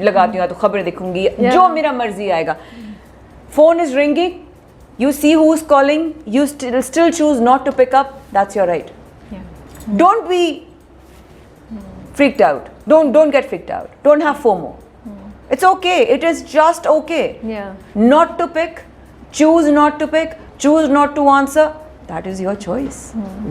लगाती हूँ या तो खबरें देखूंगी, जो मेरा मर्जी आएगा. Phone is ringing, you see who's calling, you still choose not to pick up, that's your right. Don't be freaked out. Don't get freaked out. Don't have FOMO. It's okay. It is just okay. Not to pick, choose not to pick, choose not to answer. That is your choice.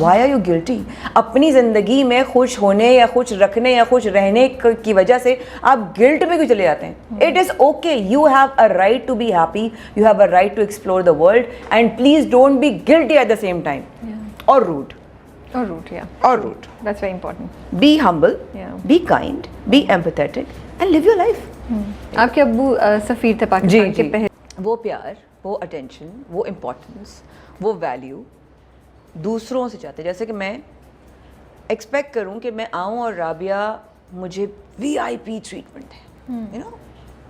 Why are you guilty? अपनी ज़िंदगी में खुश होने या खुश रखने या खुश रहने की वजह से आप गिल्ट में क्यों चले जाते हैं? It is okay. You have a right to be happy. You have a right to explore the world. And please don't be guilty at the same time. Or rude. Or rude, yeah. Or rude. That's very important. Be humble. Yeah. Be kind. Be empathetic. And live your life. आपके अब्बू सफ़ीर थे पाकिस्तान के पहले. वो प्यार, वो attention, वो importance, वो वैल्यू दूसरों से चाहते. जैसे कि मैं एक्सपेक्ट करूं कि मैं आऊं और राबिया मुझे VIP ट्रीटमेंट है, यू नो,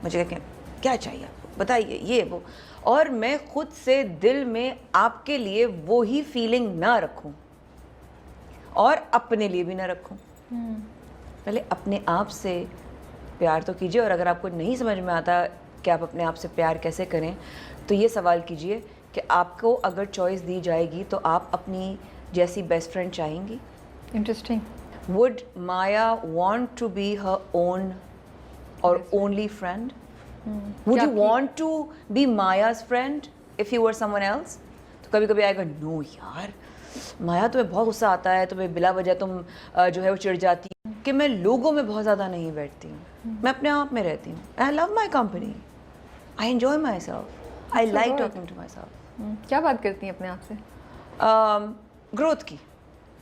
मुझे क्या चाहिए आपको बताइए, ये वो, और मैं खुद से दिल में आपके लिए वो ही फीलिंग ना रखूं और अपने लिए भी ना रखूं. पहले अपने आप से प्यार तो कीजिए, और अगर आपको नहीं समझ में आता कि आप अपने आप से प्यार कैसे करें तो ये सवाल कीजिए कि आपको अगर चॉइस दी जाएगी तो आप अपनी जैसी बेस्ट फ्रेंड चाहेंगी? Interesting. Would Maya want to be her own or only friend? Would you want to be Maya's friend if you were someone else? तो कभी कभी आएगा, नो यार माया तुम्हें बहुत गुस्सा आता है, तुम्हें बिला वजह तुम जो है वो चिढ़ जाती है. कि मैं लोगों में बहुत ज़्यादा नहीं बैठती हूँ, मैं अपने आप में रहती हूँ. I love my company. I enjoy myself. I like talking to myself. क्या बात करती हैं अपने आप से? ग्रोथ की.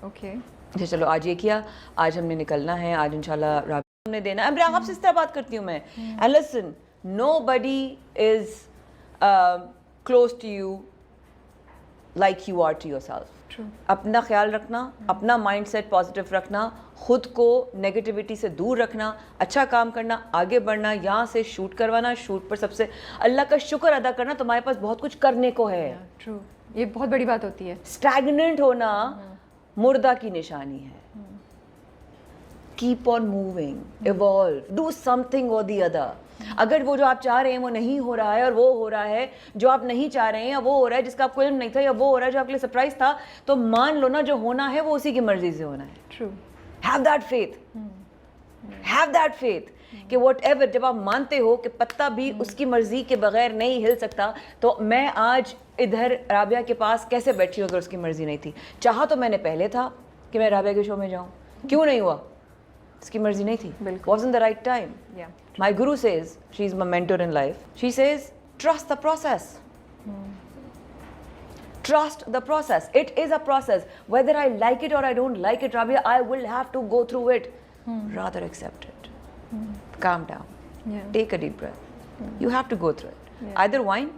ओके. अच्छा चलो आज ये किया, आज हमने निकलना है, आज इंशाल्लाह राबिया हमने देना है. आपसे इस तरह बात करती हूँ मैं. And listen, nobody is close to you like you are to yourself. True. अपना ख्याल रखना, अपना माइंडसेट पॉजिटिव रखना, खुद को नेगेटिविटी से दूर रखना, अच्छा काम करना, आगे बढ़ना, यहाँ से शूट करवाना, शूट पर सबसे अल्लाह का शुक्र अदा करना, तुम्हारे पास बहुत कुछ करने को है. ट्रू. ये बहुत बड़ी बात होती है. स्टैग्नेंट होना मुर्दा की निशानी है. Keep on moving, evolve, do something और दी अदर. अगर वो जो आप चाह रहे हैं वो नहीं हो रहा है और वो हो रहा है जो आप नहीं चाह रहे हैं, या वो हो रहा है जिसका आपको इल्म नहीं था, या वो हो रहा है जो आपके लिए सरप्राइज था, तो मान लो ना जो होना है वो उसी की मर्जी से होना है. True. Have that faith. Have that faith कि व्हाटएवर, जब आप मानते हो कि पत्ता भी उसकी मर्जी के बगैर नहीं हिल सकता, तो मैं आज इधर राबिया के पास कैसे बैठी हूँ अगर उसकी मर्जी नहीं थी. चाहा तो मैंने पहले था कि मैं राबिया के शो में जाऊँ, क्यों नहीं हुआ? उसकी मर्जी नहीं थी. Wasn't the right time. Yeah. My guru says, she's my mentor in life, she says trust the process. Trust the process. It is a process. Whether I like it or I don't like it, Rabia, I will have to go through it. Rather accept it. Calm down. Yeah. Take a deep breath. You have to go through it. Yeah. Either whine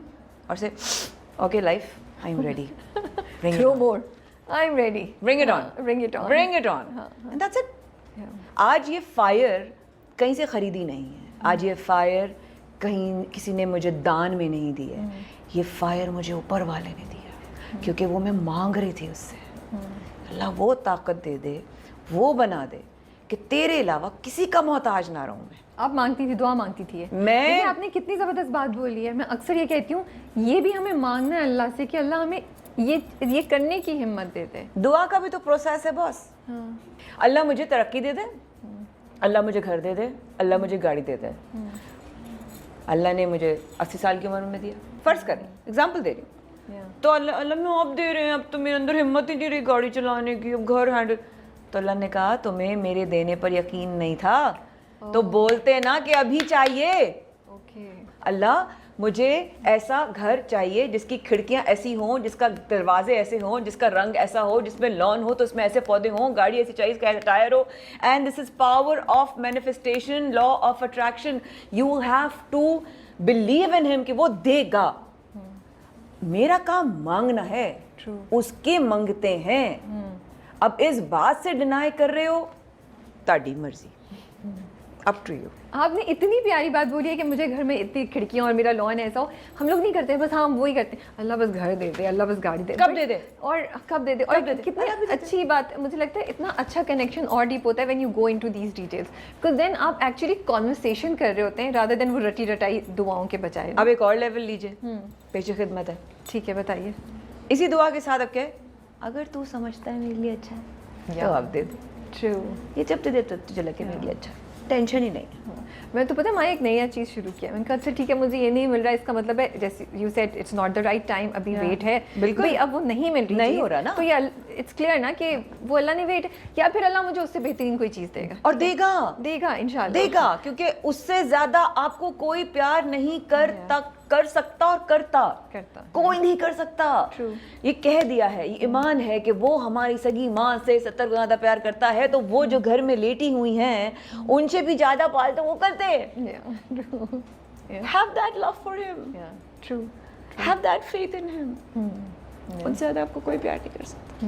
or say, okay life, I'm ready. Bring Throw it on. more. I'm ready. Bring it on. Bring it on. Bring it on. And that's it. Yeah. आज ये fire कहीं से ख़रीदी नहीं है. आज ये fire कहीं किसी ने मुझे दान में नहीं दी है. ये फायर मुझे ऊपर वाले ने दिया, क्योंकि वो मैं मांग रही थी उससे. अल्लाह वो ताकत दे दे, वो बना दे कि तेरे अलावा किसी का मोहताज ना रहूं मैं. आप मांगती थी, दुआ मांगती थी. मैं आपने कितनी ज़बरदस्त बात बोली है. मैं अक्सर ये कहती हूँ, ये भी हमें मांगना है अल्लाह से कि अल्लाह हमें ये करने की हिम्मत दे दे. दुआ का भी तो प्रोसेस है बॉस. अल्लाह मुझे तरक्की दे दे, अल्लाह मुझे घर दे दे, अल्लाह मुझे गाड़ी दे दे. अल्लाह ने मुझे 80 साल की उम्र में दिया, फ़र्ज़ करें, एग्जाम्पल दे रही हूँ. तो अल्लाह में आप दे रहे हैं, अब तो मेरे अंदर हिम्मत ही नहीं रही गाड़ी चलाने की, अब घर हैंडल. तो अल्लाह ने कहा तुम्हें मेरे देने पर यकीन नहीं था, तो बोलते ना कि अभी चाहिए. अल्लाह मुझे ऐसा घर चाहिए जिसकी खिड़कियां ऐसी हों, जिसका दरवाजे ऐसे हों, जिसका रंग ऐसा हो, जिसमें लॉन हो तो उसमें ऐसे पौधे हों, गाड़ी ऐसी चाहिए, इसका ऐसा टायर हो. And this is power of manifestation, law of attraction. You have to believe in him कि वो देगा. मेरा काम मांगना है. उसके मंगते हैं. अब इस बात से डिनाई कर रहे हो, ताड़ी मर्जी. up to you. آپ نے اتنی پیاری بات بولی ہے کہ مجھے گھر میں اتنی کھڑکیاں اور میرا لان ایسا ہو, ہم لوگ نہیں کرتے, بس ہم وہی کرتے ہیں, اللہ بس گھر دے دے, اللہ بس گاڑی دے, کب دے دے, اور کب دے دے, اور کتنی اچھی بات, مجھے لگتا ہے اتنا اچھا کنیکشن اور ڈیپ ہوتا ہے when you go into these details, because then آپ ایکچولی conversation کر رہے ہوتے ہیں rather than وہ رٹی رٹائی دعاؤں کے بجائے. اب ایک اور لیول لیجیے, پیش خدمت ہے. ٹھیک ہے, بتائیے. اسی دعا کے ساتھ اب کہ اگر تو سمجھتا ہے میرے لیے اچھا ہے تو آپ دے دے. True. یہ جب تو دے تو تجھے لگے میرے لیے اچھا, ٹینشن ہی نہیں. میں تو پتہ ہے میں ایک نیا چیز شروع کیا, میں نے کہا اچھا ٹھیک ہے مجھے یہ نہیں مل رہا, اس کا مطلب ہے جیسے you said it's not the right time, ابھی ویٹ ہے, بالکل اب وہ نہیں مل رہی, نہیں ہو رہا نا, تو یہ اٹس کلیئر نا کہ وہ اللہ نے ویٹ, یا پھر اللہ مجھے اس سے بہترین کوئی چیز دے گا, اور دے گا انشاءاللہ دے گا, کیونکہ اس سے زیادہ آپ کو کوئی پیار نہیں کر سکتا اور کرتا کوئی نہیں کر سکتا. یہ کہہ دیا ہے, یہ ایمان ہے کہ وہ ہماری سگی ماں سے 70 گنا زیادہ پیار کرتا ہے, تو وہ جو گھر میں لیٹی ہوئی ہیں ان سے بھی زیادہ پالتے وہ کرتے. Have that love for him. True. Have that faith in him. ان سے زیادہ آپ کو کوئی پیار نہیں کر سکتا.